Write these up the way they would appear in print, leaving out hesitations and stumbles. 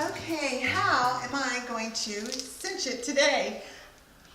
Okay, how am I going to cinch it today?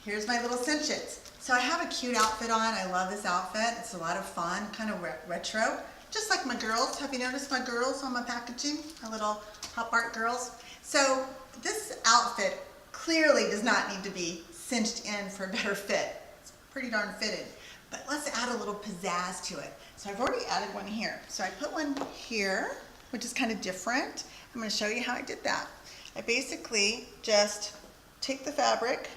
Here's my little cinch it. So I have a cute outfit on. I love this outfit. It's a lot of fun, kind of retro. Just like my girls. Have you noticed my girls on my packaging? My little pop art girls. So this outfit clearly does not need to be cinched in for a better fit. It's pretty darn fitted. But let's add a little pizzazz to it. So I've already added one here. So I put one here, which is kind of different. I'm going to show you how I did that. I basically just take the fabric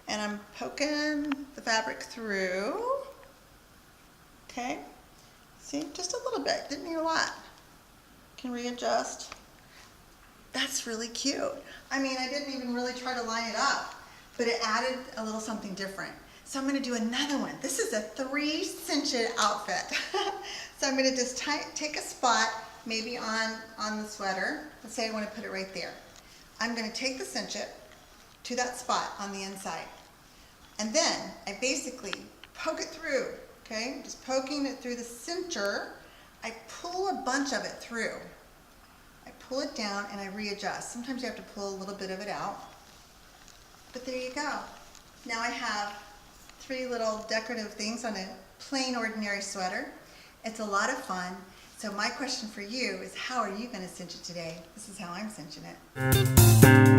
and I'm poking the fabric through. Okay, see, just a little bit, didn't need a lot. Can readjust. That's really cute. I mean, I didn't even really try to line it up, but it added a little something different. So I'm going to do another one. This is a 3 cinch it outfit. So I'm going to just take a spot, maybe on the sweater. Let's say I want to put it right there. I'm going to take the cinch it to that spot on the inside. And then I basically poke it through, okay? Just poking it through the cincher. I pull a bunch of it through. I pull it down and I readjust. Sometimes you have to pull a little bit of it out. But there you go. Now I have 3 little decorative things on a plain ordinary sweater. It's a lot of fun. So my question for you is, how are you going to cinch it today? This is how I'm cinching it.